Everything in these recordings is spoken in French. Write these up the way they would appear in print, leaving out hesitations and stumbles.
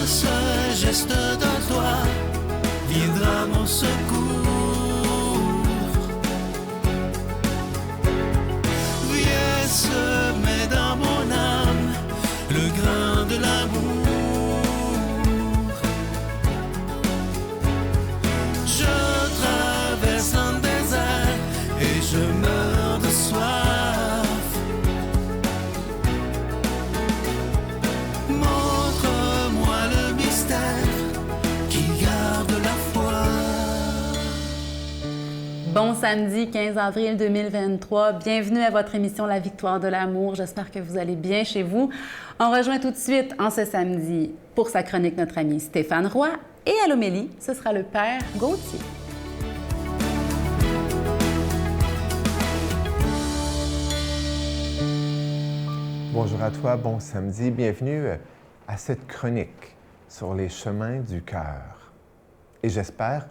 ce geste de toi viendra mon secours. Viens semer dans mon âme le grain de l'amour. Je traverse un désert et je meurs de soif. Montre-moi le mystère qui garde la foi. Bon samedi 15 avril 2023. Bienvenue à votre émission La Victoire de l'amour. J'espère que vous allez bien chez vous. On rejoint tout de suite en ce samedi pour sa chronique notre ami Stéphane Roy et à l'homélie, ce sera le Père Gauthier. Bonjour à toi, bon samedi. Bienvenue à cette chronique sur les chemins du cœur. Et j'espère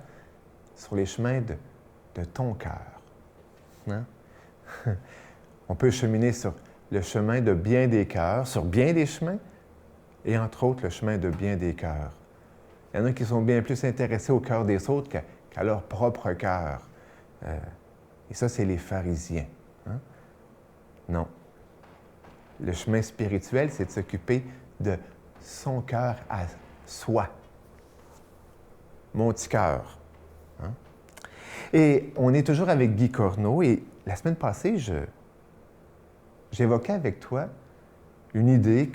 sur les chemins de ton cœur. Hein? On peut cheminer sur le chemin de bien des cœurs, sur bien des chemins, et entre autres le chemin de bien des cœurs. Il y en a qui sont bien plus intéressés au cœur des autres qu'à leur propre cœur. Et ça, c'est les pharisiens. Hein? Non. Le chemin spirituel, c'est de s'occuper de son cœur à soi. Mon petit cœur. Hein? Et on est toujours avec Guy Corneau, et la semaine passée, j'évoquais avec toi une idée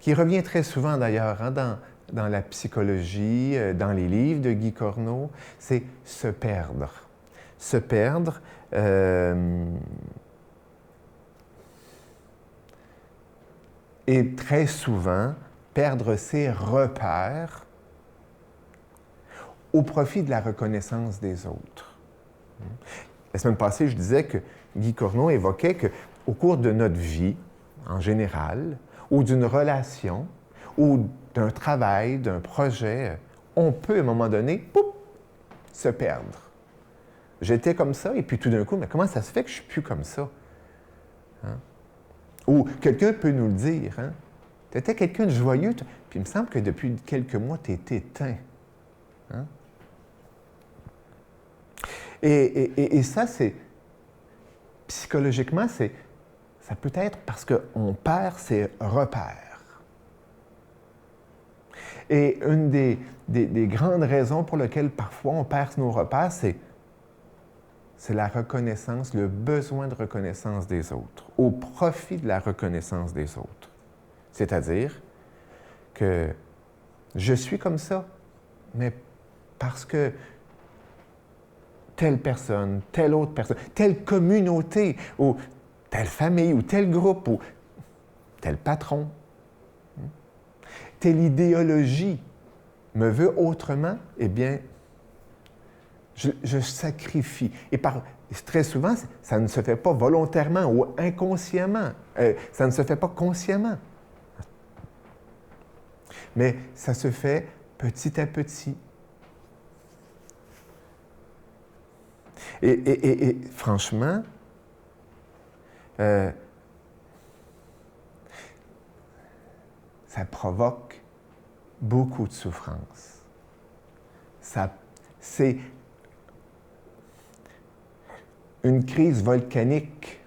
qui revient très souvent d'ailleurs hein, dans la psychologie, dans les livres de Guy Corneau, c'est se perdre. Se perdre, et très souvent, perdre ses repères au profit de la reconnaissance des autres. La semaine passée, je disais que Guy Corneau évoquait qu'au cours de notre vie, en général, ou d'une relation, ou d'un travail, d'un projet, on peut, à un moment donné, pouf, se perdre. J'étais comme ça, et puis tout d'un coup, mais comment ça se fait que je ne suis plus comme ça? Hein? Ou quelqu'un peut nous le dire, hein? Tu étais quelqu'un de joyeux, puis il me semble que depuis quelques mois, tu es éteint. Hein? Et ça, c'est psychologiquement, ça peut être parce qu'on perd ses repères. Et une des grandes raisons pour lesquelles parfois on perd nos repères, c'est la reconnaissance, le besoin de reconnaissance des autres, au profit de la reconnaissance des autres. C'est-à-dire que je suis comme ça, mais parce que telle personne, telle autre personne, telle communauté, ou telle famille, ou tel groupe, ou tel patron, telle idéologie me veut autrement, eh bien, je sacrifie. Et très souvent, ça ne se fait pas volontairement ou inconsciemment. Ça ne se fait pas consciemment. Mais ça se fait petit à petit. Et franchement, ça provoque beaucoup de souffrance. C'est une crise volcanique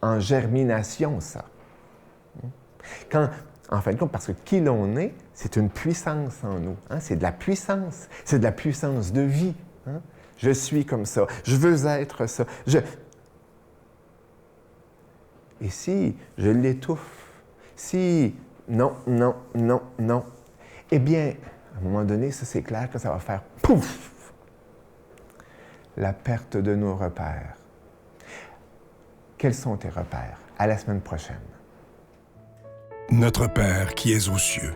en germination, ça. En fin de compte, parce que qui l'on est, c'est une puissance en nous. Hein? C'est de la puissance. C'est de la puissance de vie. Hein? Je suis comme ça. Je veux être ça. Et si je l'étouffe, si non, eh bien, à un moment donné, ça c'est clair que ça va faire pouf! La perte de nos repères. Quels sont tes repères? À la semaine prochaine. Notre Père qui es aux cieux,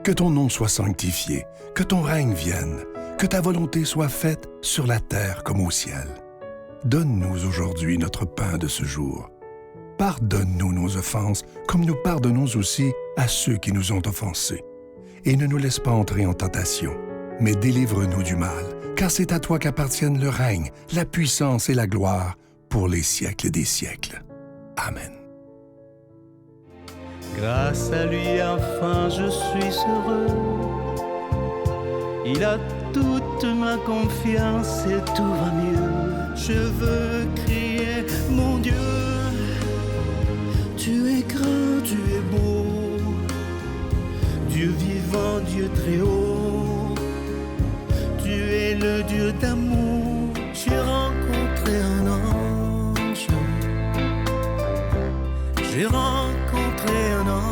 que ton nom soit sanctifié, que ton règne vienne, que ta volonté soit faite sur la terre comme au ciel. Donne-nous aujourd'hui notre pain de ce jour. Pardonne-nous nos offenses, comme nous pardonnons aussi à ceux qui nous ont offensés. Et ne nous laisse pas entrer en tentation, mais délivre-nous du mal, car c'est à toi qu'appartiennent le règne, la puissance et la gloire pour les siècles des siècles. Amen. Grâce à lui, enfin, je suis heureux. Il a toute ma confiance et tout va mieux. Je veux crier, mon Dieu, tu es grand, tu es beau, Dieu vivant, Dieu très haut, tu es le Dieu d'amour. J'ai rencontré un ange, j'ai rencontré un ange.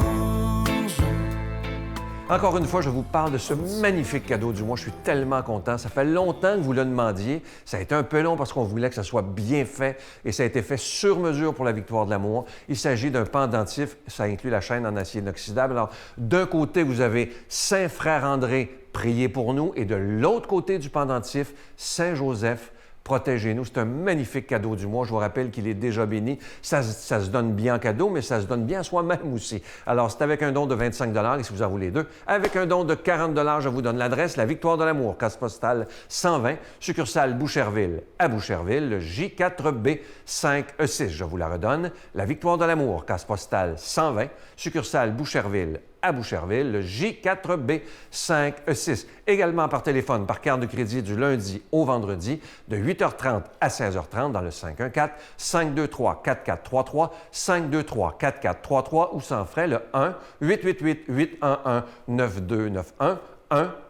Encore une fois, je vous parle de ce magnifique cadeau du mois. Je suis tellement content. Ça fait longtemps que vous le demandiez. Ça a été un peu long parce qu'on voulait que ça soit bien fait et ça a été fait sur mesure pour la victoire de l'amour. Il s'agit d'un pendentif. Ça inclut la chaîne en acier inoxydable. Alors, d'un côté, vous avez Saint Frère André, priez pour nous. Et de l'autre côté du pendentif, Saint Joseph, protégez-nous. C'est un magnifique cadeau du mois. Je vous rappelle qu'il est déjà béni. Ça se donne bien en cadeau, mais ça se donne bien à soi-même aussi. Alors, c'est avec un don de 25 et si vous en voulez deux, avec un don de 40 je vous donne l'adresse, la Victoire de l'amour, case postale 120, succursale Boucherville à Boucherville, le J4B 5E6. Je vous la redonne, la Victoire de l'amour, case postale 120, succursale Boucherville à Boucherville, le J4B 5E6. Également par téléphone, par carte de crédit du lundi au vendredi, de 8h30 à 16h30 dans le 514-523-4433, 523-4433 ou sans frais le 1-888-811-9291,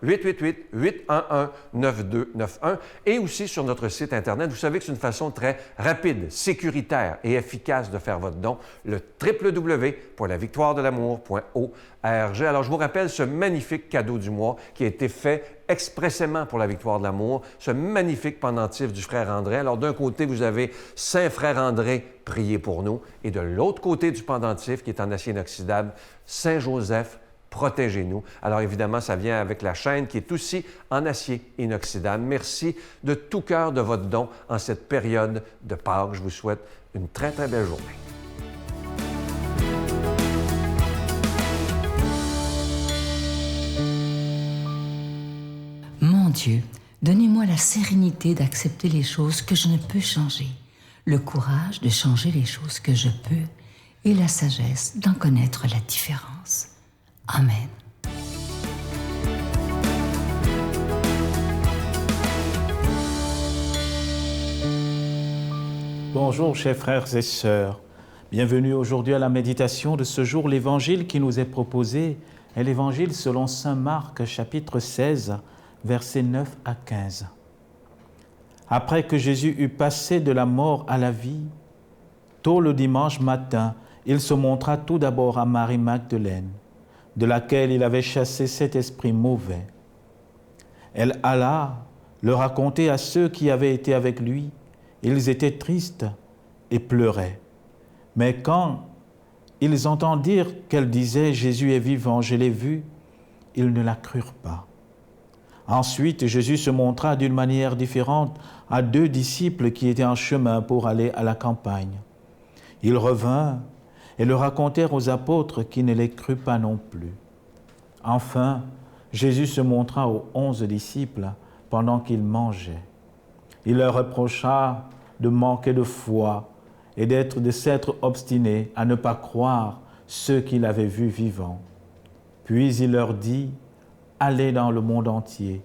1-888-811-9291 et aussi sur notre site Internet. Vous savez que c'est une façon très rapide, sécuritaire et efficace de faire votre don, le www.lavictoiredelamour.org. Alors, je vous rappelle ce magnifique cadeau du mois qui a été fait expressément pour la Victoire de l'amour, ce magnifique pendentif du frère André. Alors, d'un côté, vous avez Saint Frère André, priez pour nous, et de l'autre côté du pendentif, qui est en acier inoxydable, Saint Joseph, protégez-nous. Alors évidemment, ça vient avec la chaîne qui est aussi en acier inoxydable. Merci de tout cœur de votre don en cette période de Pâques. Je vous souhaite une très, très belle journée. Mon Dieu, donnez-moi la sérénité d'accepter les choses que je ne peux changer, le courage de changer les choses que je peux et la sagesse d'en connaître la différence. Amen. Bonjour, chers frères et sœurs. Bienvenue aujourd'hui à la méditation de ce jour. L'évangile qui nous est proposé est l'évangile selon saint Marc, chapitre 16, versets 9 à 15. Après que Jésus eut passé de la mort à la vie, tôt le dimanche matin, il se montra tout d'abord à Marie Magdeleine, de laquelle il avait chassé 7 esprits mauvais. Elle alla le raconter à ceux qui avaient été avec lui. Ils étaient tristes et pleuraient. Mais quand ils entendirent qu'elle disait « Jésus est vivant, je l'ai vu », ils ne la crurent pas. Ensuite, Jésus se montra d'une manière différente à 2 disciples qui étaient en chemin pour aller à la campagne. Ils revinrent et le racontèrent aux apôtres qui ne les crurent pas non plus. Enfin, Jésus se montra aux 11 disciples pendant qu'ils mangeaient. Il leur reprocha de manquer de foi et de s'être obstinés à ne pas croire ceux qu'il avait vus vivants. Puis il leur dit « Allez dans le monde entier,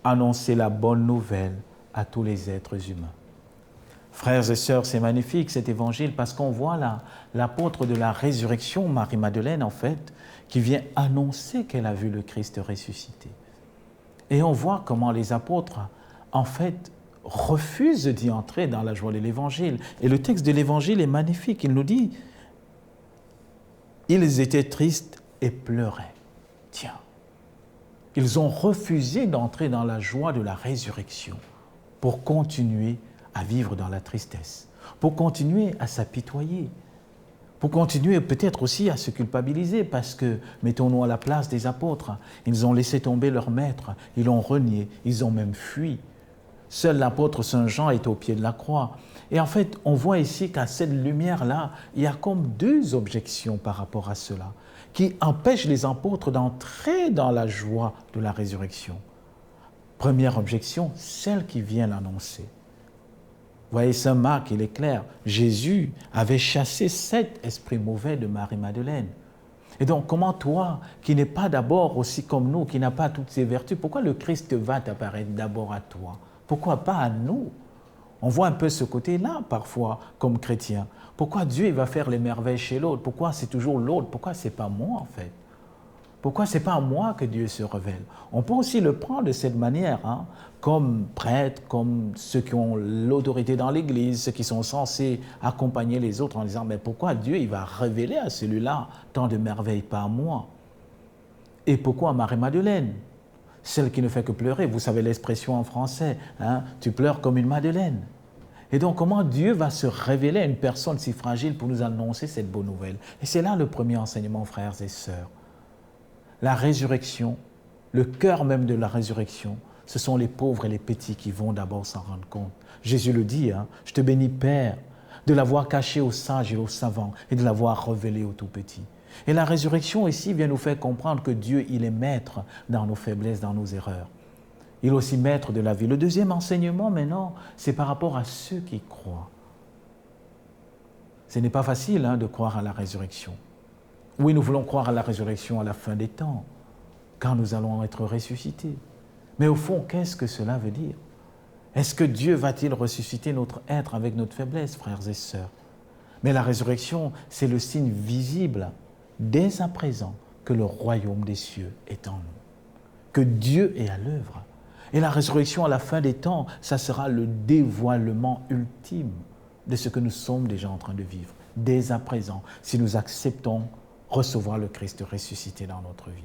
annoncez la bonne nouvelle à tous les êtres humains. » Frères et sœurs, c'est magnifique cet évangile parce qu'on voit là l'apôtre de la résurrection, Marie-Madeleine en fait, qui vient annoncer qu'elle a vu le Christ ressuscité. Et on voit comment les apôtres, en fait, refusent d'y entrer dans la joie de l'évangile. Et le texte de l'évangile est magnifique. Il nous dit « Ils étaient tristes et pleuraient. » Tiens, ils ont refusé d'entrer dans la joie de la résurrection pour continuer à vivre dans la tristesse, pour continuer à s'apitoyer, pour continuer peut-être aussi à se culpabiliser parce que, mettons-nous à la place des apôtres, ils ont laissé tomber leur maître, ils l'ont renié, ils ont même fui. Seul l'apôtre Saint Jean est au pied de la croix. Et en fait, on voit ici qu'à cette lumière-là, il y a comme 2 objections par rapport à cela, qui empêchent les apôtres d'entrer dans la joie de la résurrection. Première objection, celle qui vient l'annoncer. Vous voyez, saint Marc, il est clair, Jésus avait chassé 7 esprits mauvais de Marie-Madeleine. Et donc, comment toi, qui n'es pas d'abord aussi comme nous, qui n'a pas toutes ces vertus, pourquoi le Christ va t'apparaître d'abord à toi? Pourquoi pas à nous? On voit un peu ce côté-là, parfois, comme chrétien. Pourquoi Dieu il va faire les merveilles chez l'autre? Pourquoi c'est toujours l'autre? Pourquoi c'est pas moi, en fait? Pourquoi c'est pas à moi que Dieu se révèle? On peut aussi le prendre de cette manière, hein, comme prêtres, comme ceux qui ont l'autorité dans l'Église, ceux qui sont censés accompagner les autres en disant « Mais pourquoi Dieu il va révéler à celui-là tant de merveilles, pas à moi ?» Et pourquoi Marie-Madeleine, celle qui ne fait que pleurer? Vous savez l'expression en français, hein, tu pleures comme une Madeleine. Et donc, comment Dieu va se révéler à une personne si fragile pour nous annoncer cette bonne nouvelle? Et c'est là le premier enseignement, frères et sœurs. La résurrection, le cœur même de la résurrection, ce sont les pauvres et les petits qui vont d'abord s'en rendre compte. Jésus le dit, hein, « Je te bénis, Père, de l'avoir caché aux sages et aux savants et de l'avoir révélé aux tout petits. » Et la résurrection ici vient nous faire comprendre que Dieu, il est maître dans nos faiblesses, dans nos erreurs. Il est aussi maître de la vie. Le deuxième enseignement, maintenant, c'est par rapport à ceux qui croient. Ce n'est pas facile hein, de croire à la résurrection. Oui, nous voulons croire à la résurrection à la fin des temps, quand nous allons être ressuscités. Mais au fond, qu'est-ce que cela veut dire? Est-ce que Dieu va-t-il ressusciter notre être avec notre faiblesse, frères et sœurs? Mais la résurrection, c'est le signe visible, dès à présent, que le royaume des cieux est en nous, que Dieu est à l'œuvre. Et la résurrection à la fin des temps, ça sera le dévoilement ultime de ce que nous sommes déjà en train de vivre, dès à présent, si nous acceptons recevoir le Christ ressuscité dans notre vie.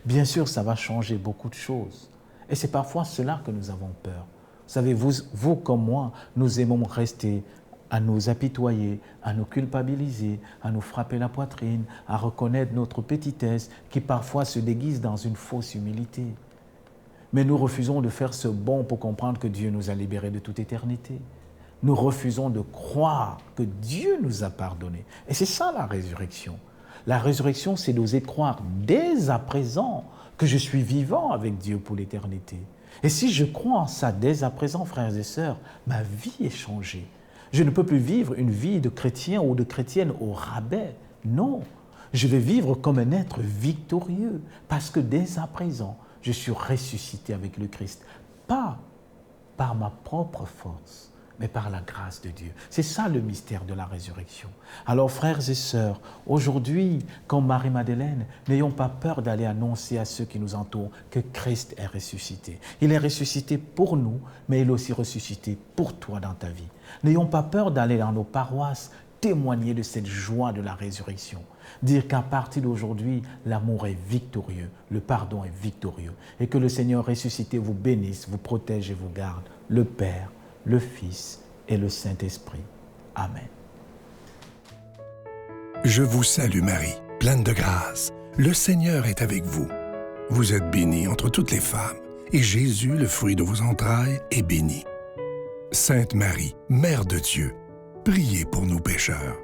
Bien sûr, ça va changer beaucoup de choses. Et c'est parfois cela que nous avons peur. Vous savez, vous comme moi, nous aimons rester à nous apitoyer, à nous culpabiliser, à nous frapper la poitrine, à reconnaître notre petitesse qui parfois se déguise dans une fausse humilité. Mais nous refusons de faire ce bond pour comprendre que Dieu nous a libérés de toute éternité. Nous refusons de croire que Dieu nous a pardonnés. Et c'est ça la résurrection. La résurrection, c'est d'oser croire dès à présent que je suis vivant avec Dieu pour l'éternité. Et si je crois en ça dès à présent, frères et sœurs, ma vie est changée. Je ne peux plus vivre une vie de chrétien ou de chrétienne au rabais. Non, je vais vivre comme un être victorieux parce que dès à présent, je suis ressuscité avec le Christ. Pas par ma propre force, mais par la grâce de Dieu. C'est ça le mystère de la résurrection. Alors, frères et sœurs, aujourd'hui, comme Marie-Madeleine, n'ayons pas peur d'aller annoncer à ceux qui nous entourent que Christ est ressuscité. Il est ressuscité pour nous, mais il est aussi ressuscité pour toi dans ta vie. N'ayons pas peur d'aller dans nos paroisses témoigner de cette joie de la résurrection. Dire qu'à partir d'aujourd'hui, l'amour est victorieux, le pardon est victorieux, et que le Seigneur ressuscité vous bénisse, vous protège et vous garde, le Père, le Fils et le Saint-Esprit. Amen. Je vous salue Marie, pleine de grâce. Le Seigneur est avec vous. Vous êtes bénie entre toutes les femmes, et Jésus, le fruit de vos entrailles, est béni. Sainte Marie, Mère de Dieu, priez pour nous pécheurs,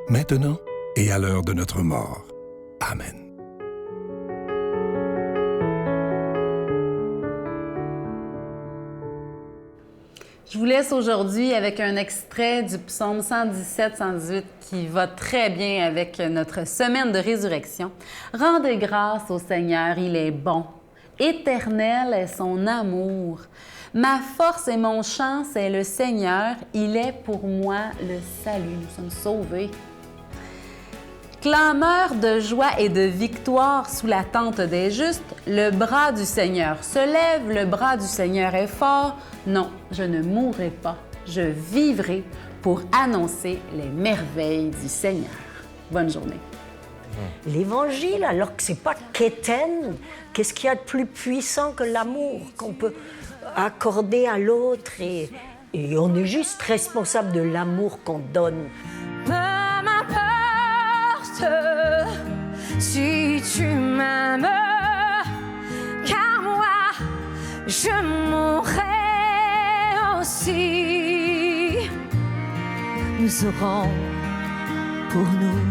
maintenant et à l'heure de notre mort. Amen. Je vous laisse aujourd'hui avec un extrait du psaume 117-118 qui va très bien avec notre semaine de résurrection. « Rendez grâce au Seigneur, il est bon. Éternel est son amour. Ma force et mon chant, c'est le Seigneur. Il est pour moi le salut. » Nous sommes sauvés. Clameur de joie et de victoire sous la tente des justes, le bras du Seigneur se lève, le bras du Seigneur est fort. Non, je ne mourrai pas, je vivrai pour annoncer les merveilles du Seigneur. Bonne journée. L'Évangile, alors que c'est pas quétaine, qu'est-ce qu'il y a de plus puissant que l'amour qu'on peut accorder à l'autre et on est juste responsable de l'amour qu'on donne. Si tu m'aimes, car moi, je mourrai aussi. Nous aurons pour nous